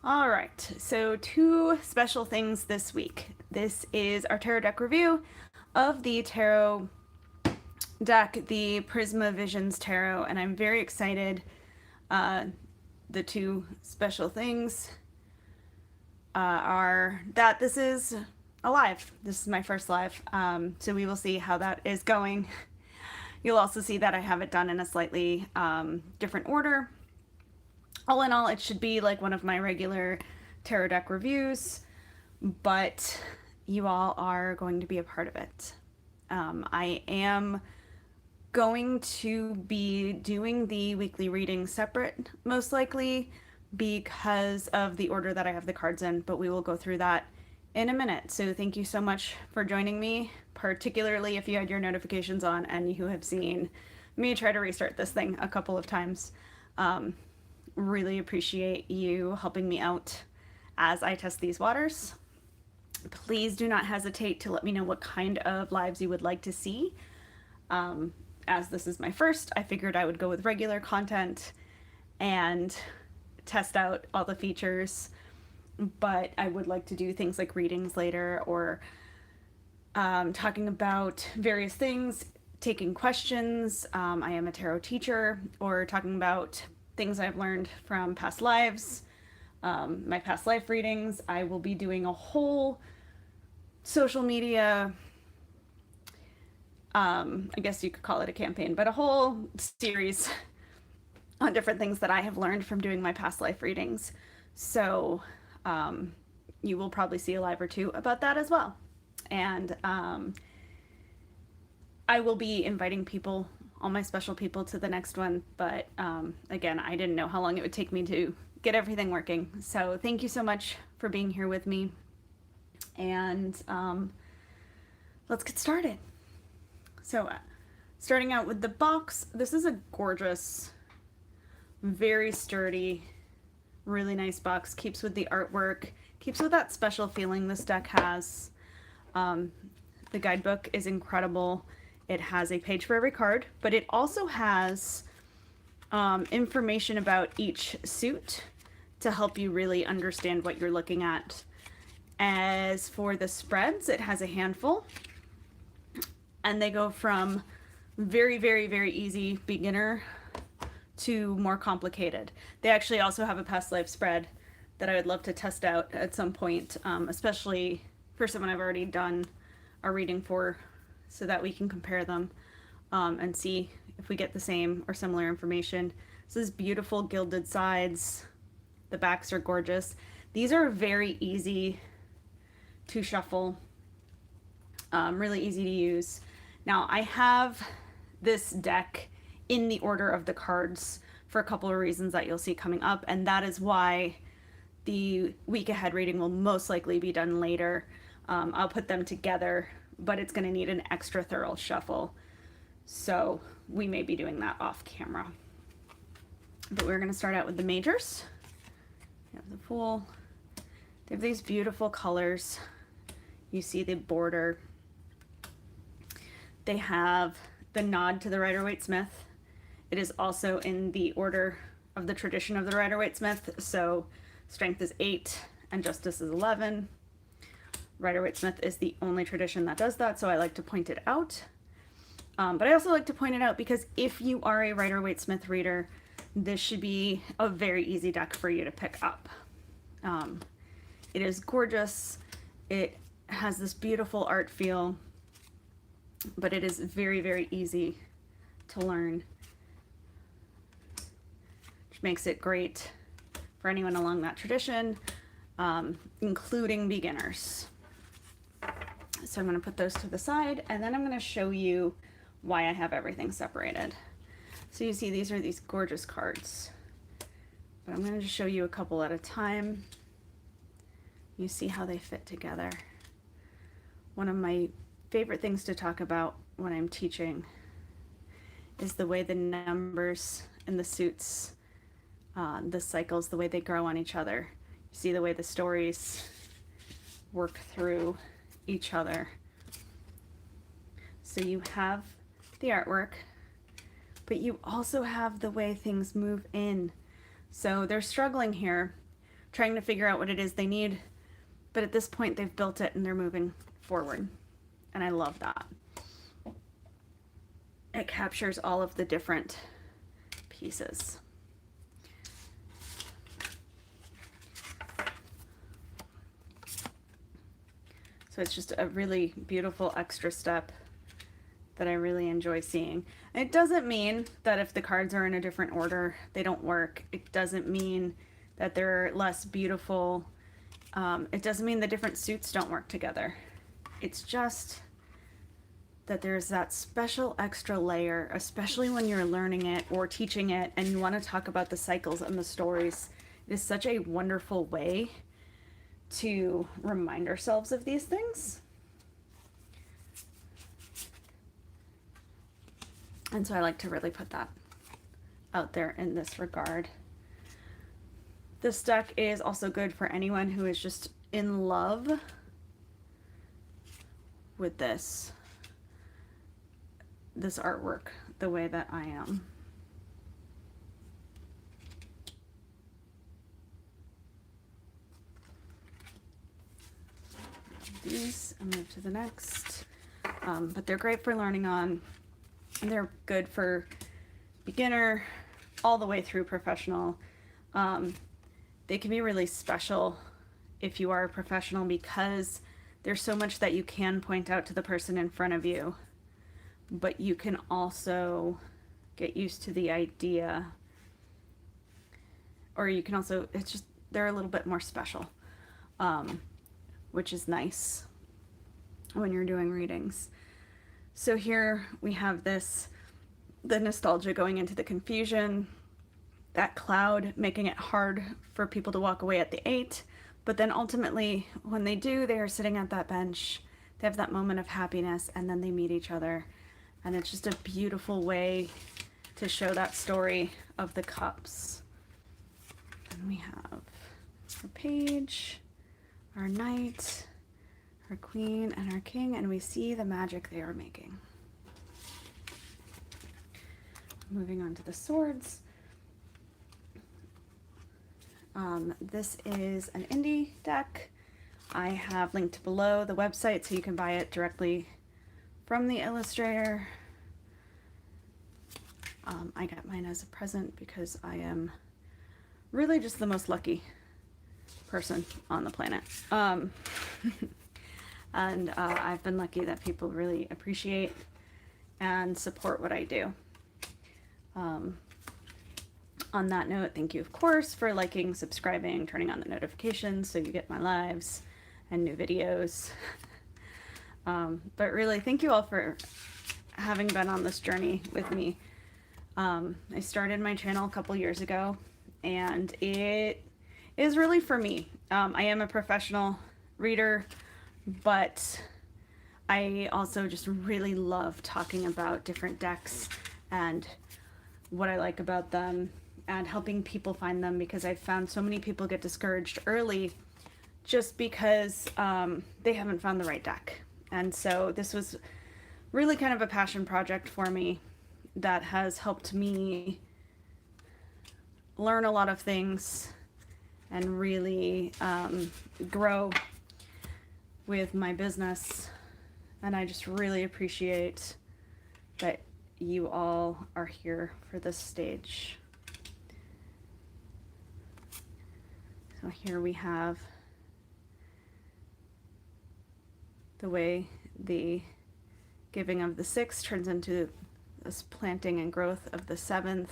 All right, so two special things this week. This is our tarot deck review of the tarot deck, the Prisma Visions Tarot, and I'm very excited. The two special things are that this is a live. This is my first live, so we will see how that is going. You'll also see that I have it done in a slightly different order. All in all, it should be like one of my regular tarot deck reviews, but you all are going to be a part of it. I am going to be doing the weekly reading separate, most likely, because of the order that I have the cards in, but we will go through that in a minute. So thank you so much for joining me, particularly if you had your notifications on and you have seen me try to restart this thing a couple of times. Really appreciate you helping me out as I test these waters. Please do not hesitate to let me know what kind of lives you would like to see. As this is my first, I figured I would go with regular content and test out all the features, but I would like to do things like readings later, or talking about various things, taking questions. I am a tarot teacher, or talking about things I've learned from past lives, my past life readings. I will be doing a whole social media, I guess you could call it a campaign, but a whole series on different things that I have learned from doing my past life readings. So you will probably see a live or two about that as well. And I will be inviting people, all my special people, to the next one, but again, I didn't know how long it would take me to get everything working. So thank you so much for being here with me, and let's get started. So starting out with the box, this is a gorgeous, very sturdy, really nice box. Keeps with the artwork, keeps with that special feeling this deck has. The guidebook is incredible. It has a page for every card, but it also has information about each suit to help you really understand what you're looking at. As for the spreads, it has a handful, and they go from very, very, very easy beginner to more complicated. They actually also have a past life spread that I would love to test out at some point, especially for someone I've already done a reading for, so that we can compare them and see if we get the same or similar information. This is beautiful gilded sides. The backs are gorgeous. These are very easy to shuffle, really easy to use. Now, I have this deck in the order of the cards for a couple of reasons that you'll see coming up, and that is why the week ahead reading will most likely be done later. I'll put them together, but it's going to need an extra thorough shuffle, so we may be doing that off camera. But we're going to start out with the majors. We have the Fool. They have these beautiful colors. You see the border. They have the nod to the Rider-Waite-Smith. It is also in the order of the tradition of the Rider-Waite-Smith, so Strength is 8 and Justice is 11. Rider-Waite-Smith is the only tradition that does that, so I like to point it out. But I also like to point it out because if you are a Rider-Waite-Smith reader, this should be a very easy deck for you to pick up. It is gorgeous. It has this beautiful art feel, but it is very, very easy to learn, which makes it great for anyone along that tradition, including beginners. So I'm going to put those to the side, and then I'm going to show you why I have everything separated. So you see these are these gorgeous cards, but I'm going to just show you a couple at a time. You see how they fit together. One of my favorite things to talk about when I'm teaching is the way the numbers and the suits, the cycles, the way they grow on each other. You see the way the stories work through each other. So you have the artwork, but you also have the way things move in. So they're struggling here trying to figure out what it is they need. But at this point, they've built it and they're moving forward. And I love that. It captures all of the different pieces. So it's just a really beautiful extra step that I really enjoy seeing. It doesn't mean that if the cards are in a different order, they don't work. It doesn't mean that they're less beautiful. It doesn't mean the different suits don't work together. It's just that there's that special extra layer, especially when you're learning it or teaching it and you want to talk about the cycles and the stories. It is such a wonderful way to remind ourselves of these things. And so I like to really put that out there in this regard. This deck is also good for anyone who is just in love with this artwork the way that I am. These and move to the next. But they're great for learning on. They're good for beginner all the way through professional. They can be really special if you are a professional because there's so much that you can point out to the person in front of you, but you can also get used to the idea, or you can also, it's just, they're a little bit more special, which is nice when you're doing readings. So here we have this, the nostalgia going into the confusion, that cloud making it hard for people to walk away at the 8, but then ultimately when they do, they are sitting at that bench, they have that moment of happiness, and then they meet each other. And it's just a beautiful way to show that story of the cups. And we have our page, our knight, our queen, and our king, and we see the magic they are making. Moving on to the swords. This is an indie deck. I have linked below the website so you can buy it directly from the illustrator. I got mine as a present because I am really just the most lucky person on the planet. And I've been lucky that people really appreciate and support what I do. On that note, thank you, of course, for liking, subscribing, turning on the notifications so you get my lives and new videos. But really, thank you all for having been on this journey with me. I started my channel a couple years ago, and it is really for me. I am a professional reader, but I also just really love talking about different decks and what I like about them and helping people find them, because I've found so many people get discouraged early just because they haven't found the right deck. And so this was really kind of a passion project for me that has helped me learn a lot of things and really grow with my business. And I just really appreciate that you all are here for this stage. So here we have the way the giving of the 6th turns into this planting and growth of the 7th.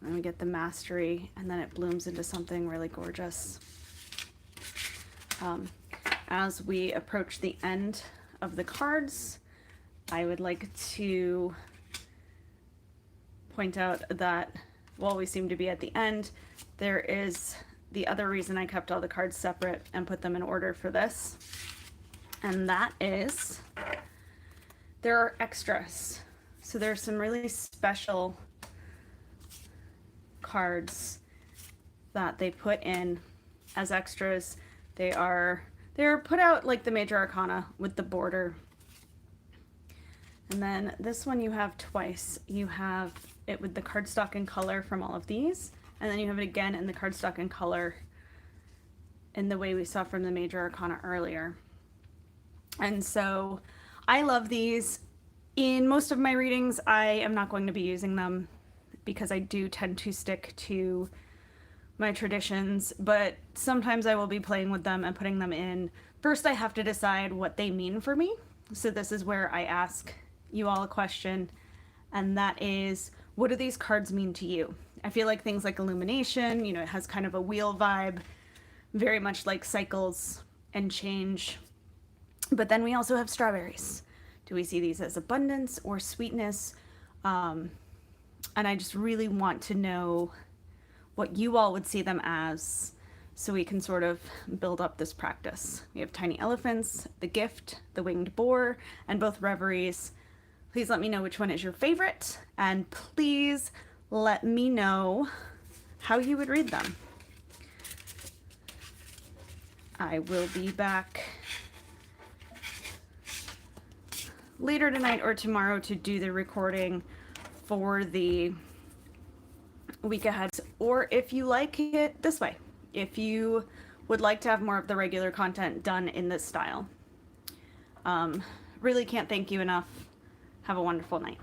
And we get the mastery, and then it blooms into something really gorgeous. As we approach the end of the cards, I would like to point out that while we seem to be at the end, there is the other reason I kept all the cards separate and put them in order for this. And that is, there are extras. So there's some really special cards that they put in as extras. They're put out like the major arcana with the border. And then this one you have twice. You have it with the cardstock in color from all of these, And then you have it again in the cardstock in color in the way we saw from the Major Arcana earlier. And so I love these. In most of my readings, I am not going to be using them because I do tend to stick to my traditions, but sometimes I will be playing with them and putting them in. First, I have to decide what they mean for me. So this is where I ask you all a question, and that is, what do these cards mean to you? I feel like things like Illumination, you know, it has kind of a wheel vibe, very much like cycles and change. But then we also have strawberries. Do we see these as abundance or sweetness? And I just really want to know what you all would see them as so we can sort of build up this practice. We have tiny elephants, the gift, the winged boar, and both reveries. Please let me know which one is your favorite, and please let me know how you would read them. I will be back later tonight or tomorrow to do the recording for the week ahead, or if you like it this way, if you would like to have more of the regular content done in this style. Really can't thank you enough. Have a wonderful night.